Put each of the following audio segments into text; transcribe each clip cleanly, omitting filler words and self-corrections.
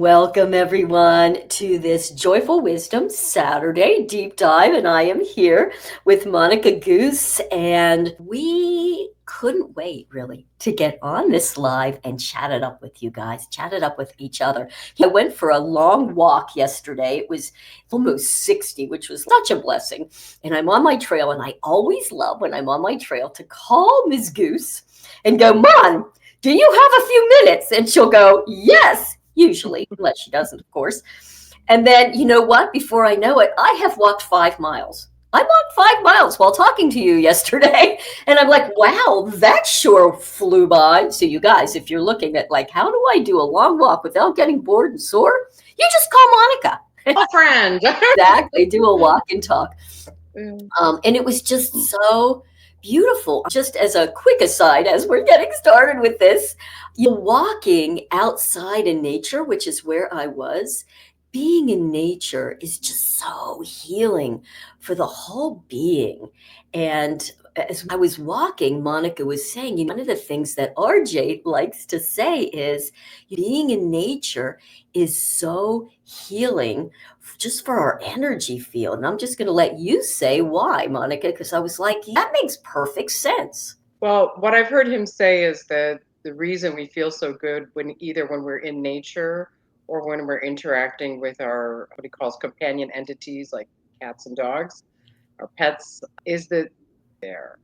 Welcome, everyone, to this Joyful Wisdom Saturday deep dive. And I am here with Monica Goose. And we couldn't wait, really, to get on this live and chat it up with you guys, chat it up with each other. I went for a long walk yesterday. It was almost 60, which was such a blessing. And I'm on my trail. And I always love when I'm on my trail to call Ms. Goose and go, Mon, do you have a few minutes? And she'll go, yes. Usually, unless she doesn't, of course. And then, you know what? Before I know it, I have walked 5 miles. I walked 5 miles while talking to you yesterday. And I'm like, wow, that sure flew by. So, you guys, if you're looking at like, how do I do a long walk without getting bored and sore? You just call Monica. Oh, friend. Exactly. Do a walk and talk. Mm. And it was just so beautiful. Just as a quick aside, as we're getting started with this, walking outside in nature, which is where I was, being in nature is just so healing for the whole being. And as I was walking, Monica was saying, one of the things that RJ likes to say is being in nature is so healing just for our energy field. And I'm just going to let you say why, Monica, because I was like, that makes perfect sense. Well, what I've heard him say is that the reason we feel so good when we're in nature or when we're interacting with our what he calls companion entities like cats and dogs, our pets, is that there.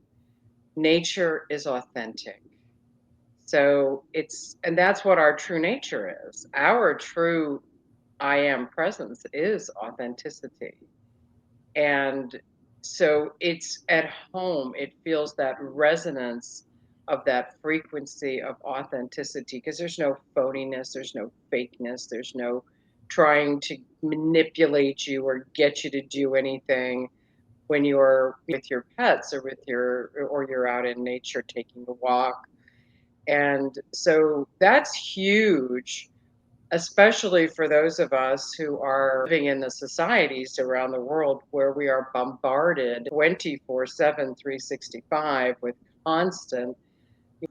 Nature is authentic. So and that's what our true nature is. Our true I am presence is authenticity. And so it's at home, it feels that resonance of that frequency of authenticity because there's no phoniness, there's no fakeness, there's no trying to manipulate you or get you to do anything when you're with your pets or you're out in nature taking a walk. And so that's huge, especially for those of us who are living in the societies around the world where we are bombarded 24/7, 365 with constant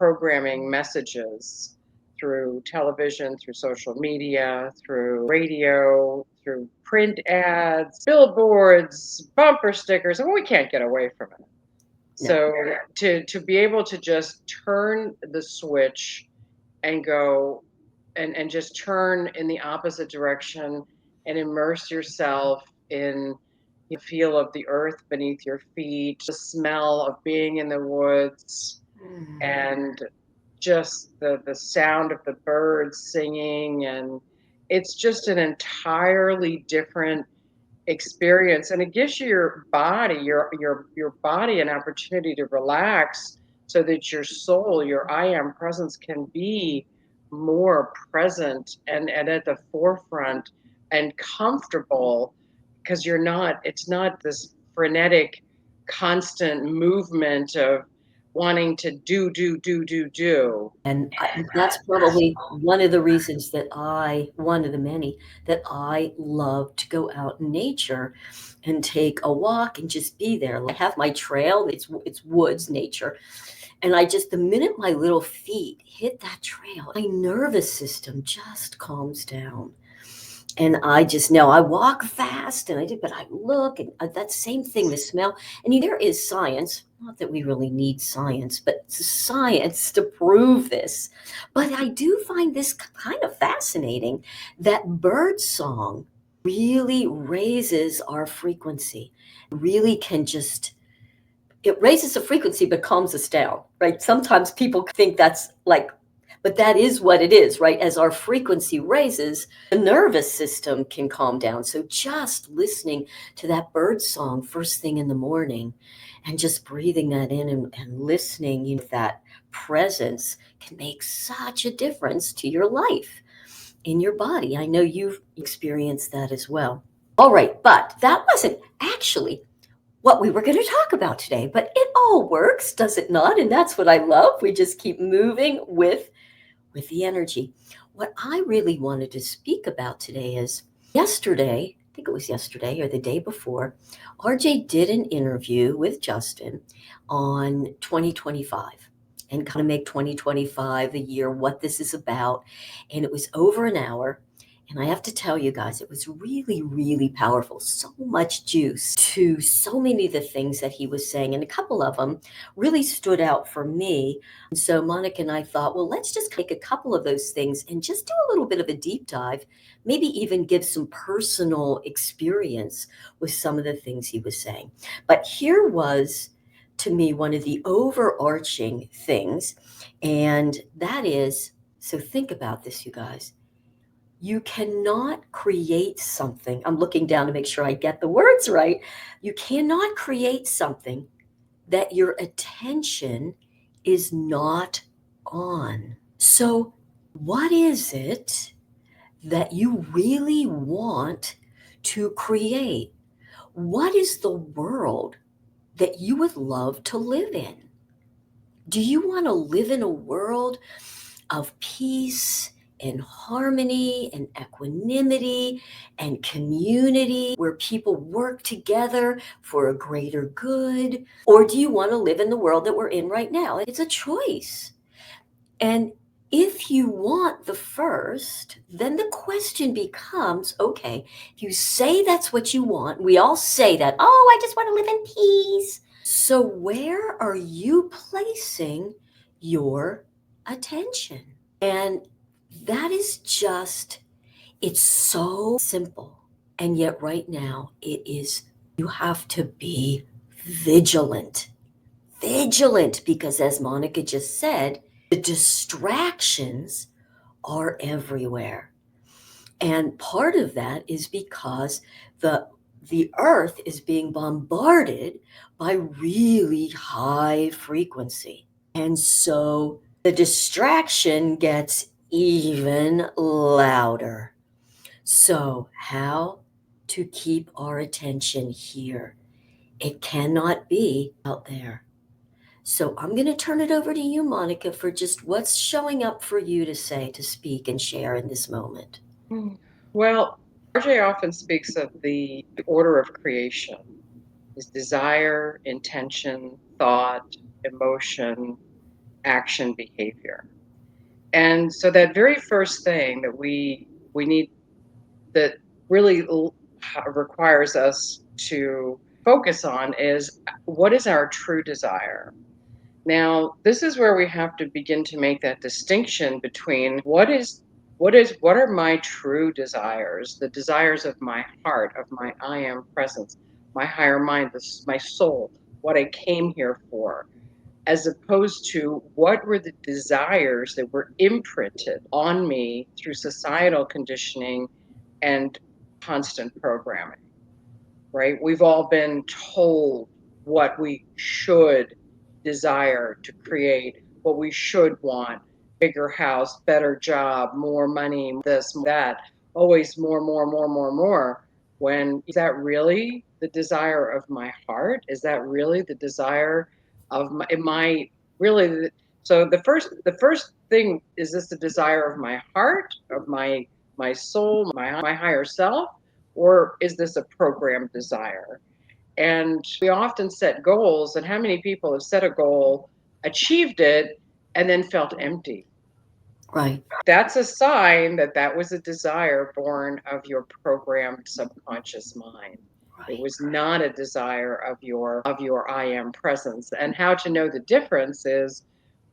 programming messages through television, through social media, through radio, through print ads, billboards, bumper stickers, and we can't get away from it. No. So to be able to just turn the switch and go and just turn in the opposite direction and immerse yourself in the feel of the earth beneath your feet, the smell of being in the woods, and just the sound of the birds singing. And it's just an entirely different experience, and it gives your body an opportunity to relax so that your soul, your I am presence, can be more present and at the forefront and comfortable, because it's not this frenetic constant movement of wanting to do. And that's probably one of the reasons one of the many, that I love to go out in nature and take a walk and just be there. I have my trail, it's woods, nature. And the minute my little feet hit that trail, my nervous system just calms down. And I just know I walk fast but I look and that same thing, the smell. And there is science, not that we really need science, but science to prove this. But I do find this kind of fascinating that bird song really raises our frequency, really it raises the frequency but calms us down, right? Sometimes people think that's like, but that is what it is, right? As our frequency raises, the nervous system can calm down. So just listening to that bird song first thing in the morning and just breathing that in and listening, that presence can make such a difference to your life in your body. I know you've experienced that as well. All right, but that wasn't actually what we were going to talk about today, but it all works, does it not? And that's what I love. We just keep moving with the energy. What I really wanted to speak about today is yesterday, I think it was yesterday or the day before, RJ did an interview with Justin on 2025 and kind of make 2025 a year, what this is about. And it was over an hour. And I have to tell you guys, it was really, really powerful. So much juice to so many of the things that he was saying. And a couple of them really stood out for me. And so Monica and I thought, well, let's just take a couple of those things and just do a little bit of a deep dive, maybe even give some personal experience with some of the things he was saying. But here was, to me, one of the overarching things. And that is, so think about this, you guys. You cannot create something. I'm looking down to make sure I get the words right. You cannot create something that your attention is not on. So, what is it that you really want to create? What is the world that you would love to live in? Do you want to live in a world of peace and harmony and equanimity and community where people work together for a greater good? Or do you want to live in the world that we're in right now? It's a choice. And if you want the first, then the question becomes, okay, if you say that's what you want, we all say that, oh, I just want to live in peace. So where are you placing your attention? And that is just, it's so simple. And yet, right now, it is, you have to be vigilant. Vigilant, because as Monica just said, the distractions are everywhere. And part of that is because the earth is being bombarded by really high frequency. And so the distraction gets even louder. So, how to keep our attention here? It cannot be out there. So, I'm going to turn it over to you, Monica, for just what's showing up for you to say, to speak, and share in this moment. Well, RJ often speaks of the order of creation is desire, intention, thought, emotion, action, behavior. And so that very first thing that we need that really requires us to focus on is what is our true desire. Now, this is where we have to begin to make that distinction between what are my true desires, the desires of my heart, of my I am presence, my higher mind, my soul, what I came here for, as opposed to what were the desires that were imprinted on me through societal conditioning and constant programming, right? We've all been told what we should desire to create, what we should want: bigger house, better job, more money, this, that, always more, more, more, more, more. When is that really the desire of my heart? Is that really the desire of my, am I really, so the first thing, is this the desire of my heart, of my soul, my higher self? Or is this a programmed desire? And we often set goals, and how many people have set a goal, achieved it, and then felt empty? Right. That's a sign that that was a desire born of your programmed subconscious mind. It Right. was not a desire of your I am presence. And how to know the difference is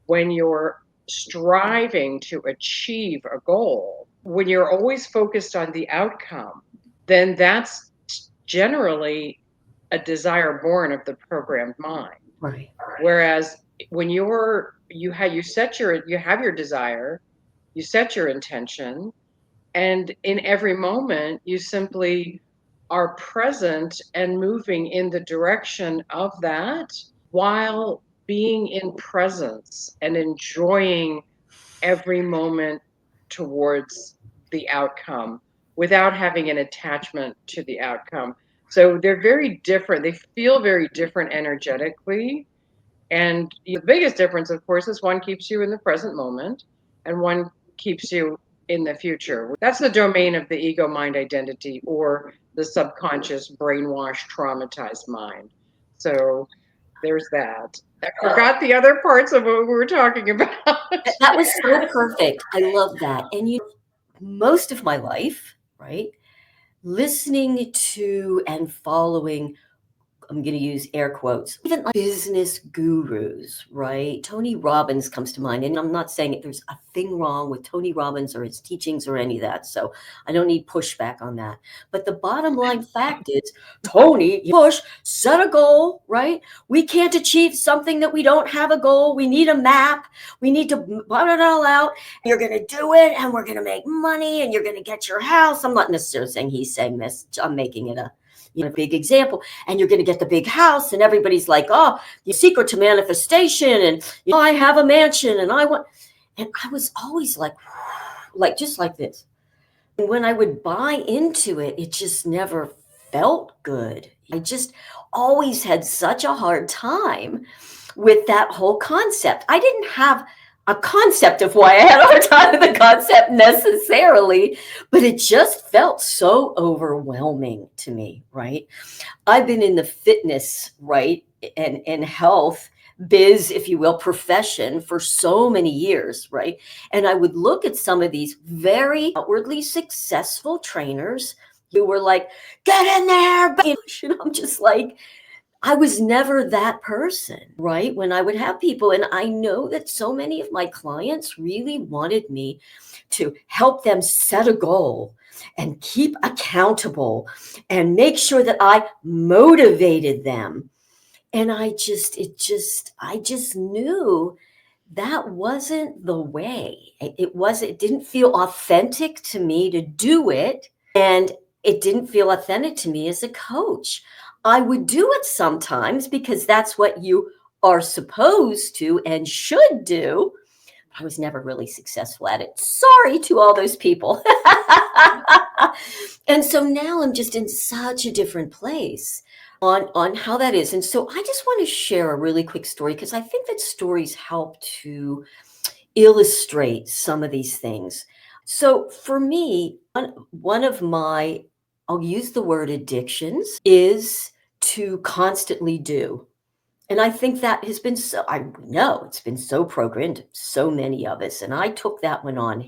when you're striving to achieve a goal, when you're always focused on the outcome, then that's generally a desire born of the programmed mind. Right. Whereas when you have your desire, you set your intention, and in every moment you simply are present and moving in the direction of that, while being in presence and enjoying every moment towards the outcome without having an attachment to the outcome. So they're very different. They feel very different energetically. And the biggest difference, of course, is one keeps you in the present moment and one keeps you in the future. That's the domain of the ego mind identity, or the subconscious, brainwashed, traumatized mind. So there's that. I forgot the other parts of what we were talking about. That was so perfect. I love that. And most of my life, right, listening to and following, I'm going to use air quotes, even like business gurus, right? Tony Robbins comes to mind. And I'm not saying there's a thing wrong with Tony Robbins or his teachings or any of that. So I don't need pushback on that. But the bottom line fact is, Tony, you push, set a goal, right? We can't achieve something that we don't have a goal. We need a map. We need to put it all out. You're going to do it and we're going to make money and you're going to get your house. I'm not necessarily saying he's saying this. I'm making it a big example, and you're going to get the big house, and everybody's like, oh, the secret to manifestation, and I have a mansion, and I want, and I was always like just like this. And when I would buy into it, it just never felt good. I just always had such a hard time with that whole concept. I didn't have a concept of why I had a hard time with the concept necessarily, but it just felt so overwhelming to me, right? I've been in the fitness, right, and health biz, if you will, profession for so many years, right? And I would look at some of these very outwardly successful trainers who were like, get in there. And I'm just like, I was never that person, right? When I would have people, and I know that so many of my clients really wanted me to help them set a goal and keep accountable and make sure that I motivated them. And I just knew that wasn't the way. It didn't feel authentic to me to do it. And it didn't feel authentic to me as a coach. I would do it sometimes because that's what you are supposed to and should do. I was never really successful at it. Sorry to all those people. And so now I'm just in such a different place on how that is. And so I just want to share a really quick story because I think that stories help to illustrate some of these things. So for me, one of my, I'll use the word addictions, is to constantly do. And I think that has been so, I know it's been so programmed, so many of us. And I took that one on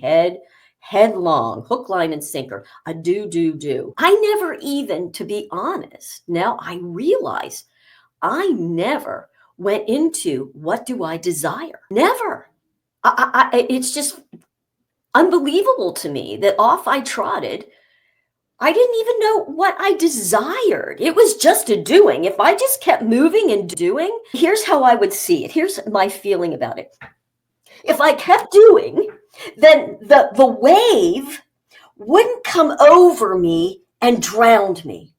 headlong, hook, line, and sinker. A do. I never even, to be honest, now I realize I never went into what do I desire? Never. It's just unbelievable to me that off I trotted. I didn't even know what I desired. It was just a doing. If I just kept moving and doing, here's how I would see it. Here's my feeling about it. If I kept doing, then the wave wouldn't come over me and drown me.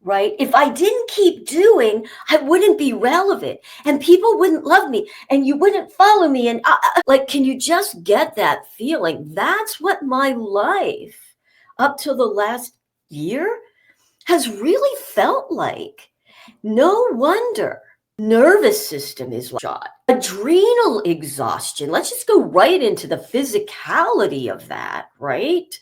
Right? If I didn't keep doing, I wouldn't be relevant and people wouldn't love me and you wouldn't follow me. And like, can you just get that feeling? That's what my life up to the last year has really felt like. No wonder nervous system is shot, adrenal exhaustion. Let's just go right into the physicality of that, right?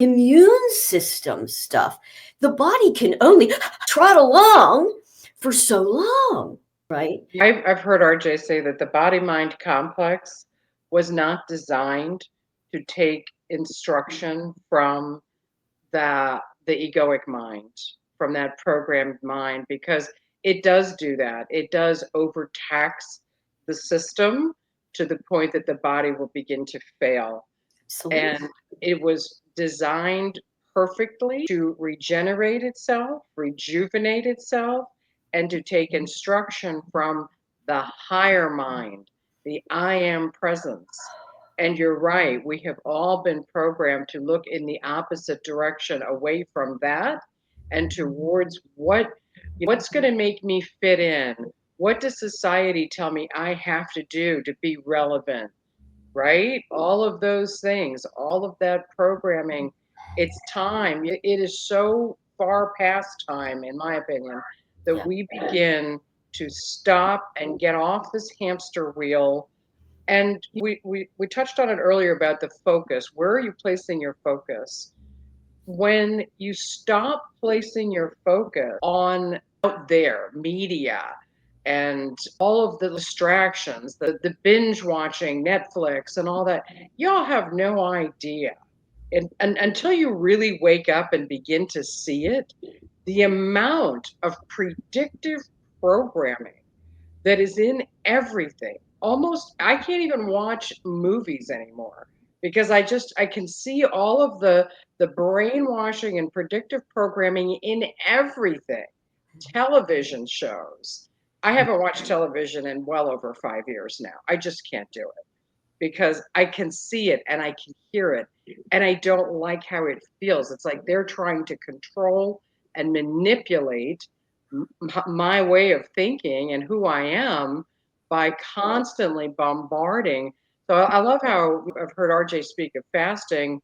Immune system stuff. The body can only trot along for so long, right? I've heard RJ say that the body-mind complex was not designed to take instruction from the egoic mind, from that programmed mind, because it does do that. It does overtax the system to the point that the body will begin to fail. Absolutely. And it was designed perfectly to regenerate itself, rejuvenate itself, and to take instruction from the higher mind, the I am presence. And you're right, we have all been programmed to look in the opposite direction, away from that and towards what's going to make me fit in. What does society tell me I have to do to be relevant? Right? All of those things, all of that programming, it's time. It is so far past time, in my opinion, that Yeah. we begin to stop and get off this hamster wheel. And we touched on it earlier about the focus. Where are you placing your focus? When you stop placing your focus on out there, media, and all of the distractions, the binge watching Netflix and all that, y'all have no idea And until you really wake up and begin to see it, the amount of predictive programming that is in everything. Almost I can't even watch movies anymore because I can see all of the brainwashing and predictive programming in everything. Television shows. I haven't watched television in well over 5 years now. I just can't do it because I can see it and I can hear it and I don't like how it feels. It's like they're trying to control and manipulate my way of thinking and who I am by constantly bombarding. So I love how I've heard RJ speak of fasting,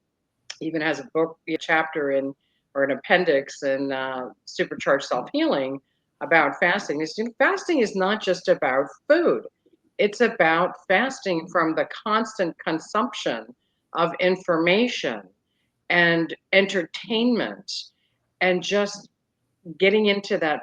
even has a book, a chapter in or an appendix in Supercharged Self Healing about fasting. Fasting is not just about food, it's about fasting from the constant consumption of information and entertainment and just getting into that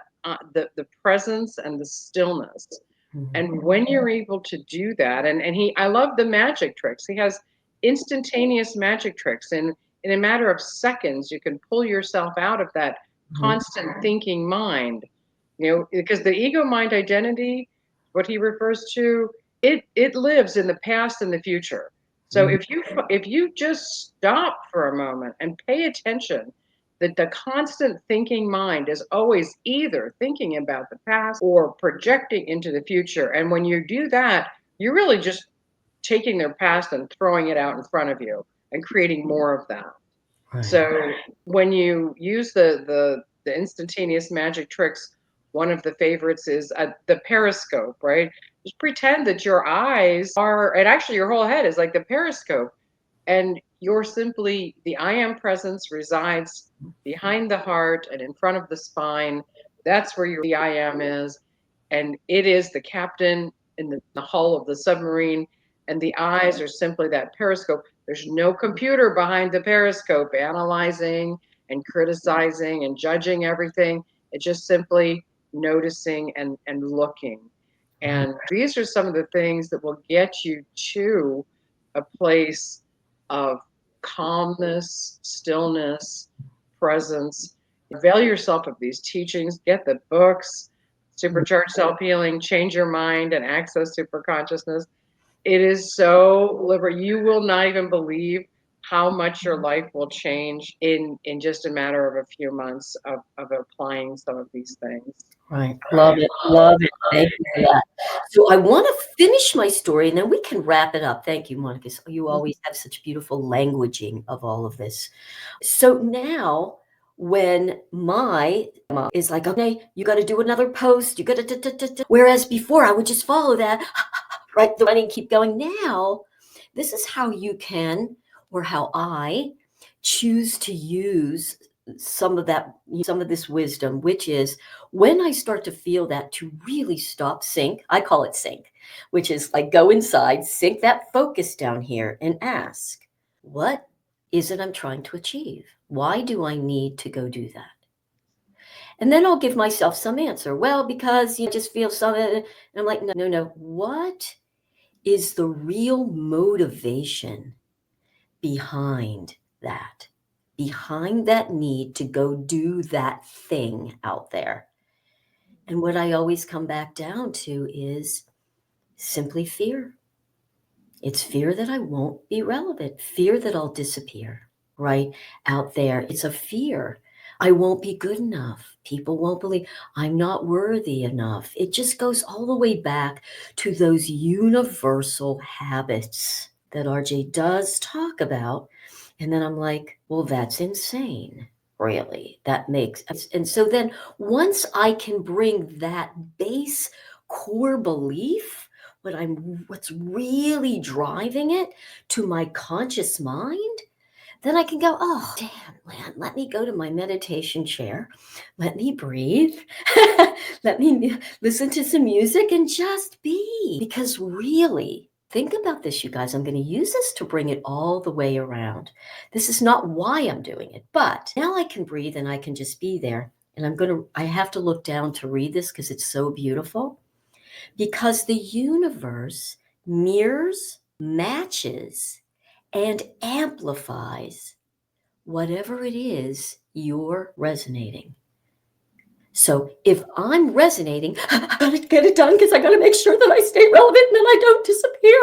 the presence and the stillness. Mhm. And when you're able to do that, and I love the magic tricks. He has instantaneous magic tricks, and in a matter of seconds, you can pull yourself out of that Mhm. constant thinking mind. You know, because the ego mind identity, what he refers to, it lives in the past and the future. So Mhm. if you just stop for a moment and pay attention, that the constant thinking mind is always either thinking about the past or projecting into the future. And when you do that, you're really just taking their past and throwing it out in front of you and creating more of that. Right. So when you use the instantaneous magic tricks, one of the favorites is the periscope, right? Just pretend that your eyes are, and actually your whole head is like the periscope, and you're simply the I am presence resides behind the heart and in front of the spine. That's where your the I am is, and it is the captain in the hull of the submarine, and the eyes are simply that periscope. There's no computer behind the periscope analyzing and criticizing and judging everything. It's just simply noticing and looking. Right. And these are some of the things that will get you to a place of calmness, stillness, presence. Avail yourself of these teachings, get the books, Supercharged Self Healing, Change Your Mind, and Access Super Consciousness. It is so liberating. You will not even believe how much your life will change in just a matter of a few months of applying some of these things. Right. Love it. Love it. Thank you for that. So I want to finish my story and then we can wrap it up. Thank you, Monica. So you always have such beautiful languaging of all of this. So now when my mom is like, okay, you got to do another post, you got to, whereas before I would just follow that, right? The running, keep going. Now, this is how you can, or how I choose to use some of that, some of this wisdom, which is when I start to feel that to really stop, sync, I call it sync, which is like go inside, sync that focus down here and ask, what is it I'm trying to achieve? Why do I need to go do that? And then I'll give myself some answer. Well, because you just feel something. And I'm like, no, no, no. What is the real motivation behind that? Behind that need to go do that thing out there. And what I always come back down to is simply fear. It's fear that I won't be relevant, fear that I'll disappear, right? Out there. It's a fear. I won't be good enough. People won't believe I'm not worthy enough. It just goes all the way back to those universal habits that RJ does talk about. And then I'm like, well, that's insane. Really, that makes, and so then once I can bring that base core belief, what's really driving it to my conscious mind, then I can go, oh damn, man, let me go to my meditation chair, let me breathe, let me listen to some music and just be. Because really, think about this, you guys. I'm going to use this to bring it all the way around. This is not why I'm doing it, but now I can breathe and I can just be there. And I have to look down to read this because it's so beautiful. Because the universe mirrors, matches, and amplifies whatever it is, you're resonating. So if I'm resonating, I gotta get it done because I gotta make sure that I stay relevant and that I don't disappear.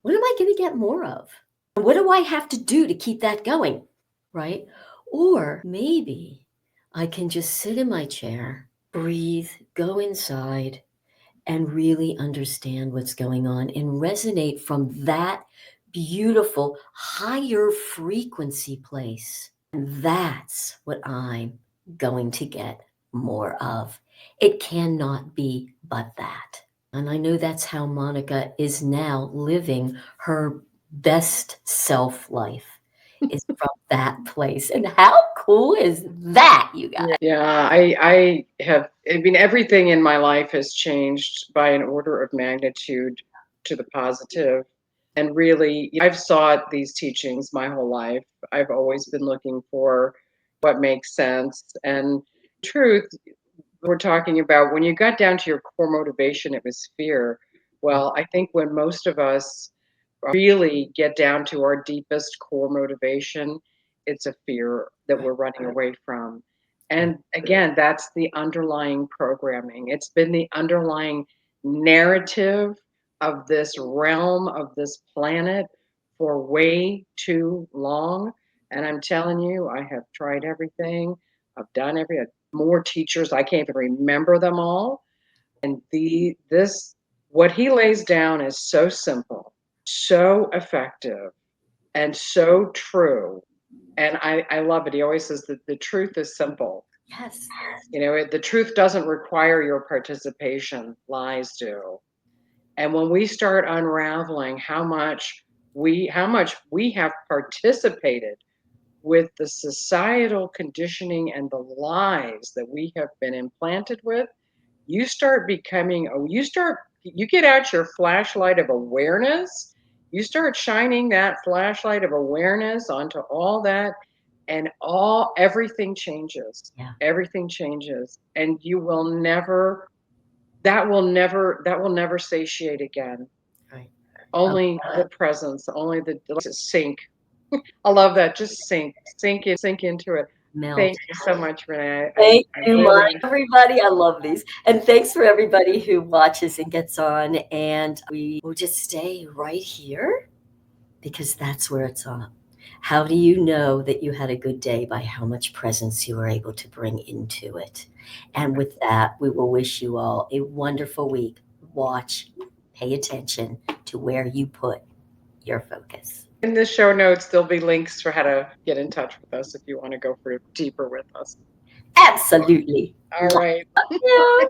What am I gonna get more of? What do I have to do to keep that going? Right? Or maybe I can just sit in my chair, breathe, go inside, and really understand what's going on and resonate from that beautiful higher frequency place. And that's what I'm going to get more of. It cannot be but that. And I know that's how Monica is now living her best self life is from that place. And how cool is that, you guys? Yeah, I mean, everything in my life has changed by an order of magnitude to the positive. And really, I've sought these teachings my whole life. I've always been looking for what makes sense. And truth, we're talking about when you got down to your core motivation, it was fear. Well, I think when most of us really get down to our deepest core motivation, it's a fear that we're running away from. And again, that's the underlying programming. It's been the underlying narrative of this realm, of this planet for way too long. And I'm telling you, I have tried everything. I've done more teachers. I can't even remember them all. And this what he lays down is so simple, so effective, and so true. And I love it. He always says that the truth is simple. Yes. The truth doesn't require your participation, lies do. And when we start unraveling how much we have participated with the societal conditioning and the lies that we have been implanted with, you get out your flashlight of awareness, you start shining that flashlight of awareness onto all that, and Yeah. everything changes, and you will never that will never satiate again. Right. Only the presence, only the let it sink. I love that. Just sink into it. Melt. Thank you so much, Renee. Thank I you, Monica. really Everybody. I love these. And thanks for everybody who watches and gets on. And we will just stay right here because that's where it's on. How do you know that you had a good day? By how much presence you were able to bring into it. And with that, we will wish you all a wonderful week. Watch, pay attention to where you put your focus. in the show notes, there'll be links for how to get in touch with us if you want to go for deeper with us. Absolutely. All Love right. you.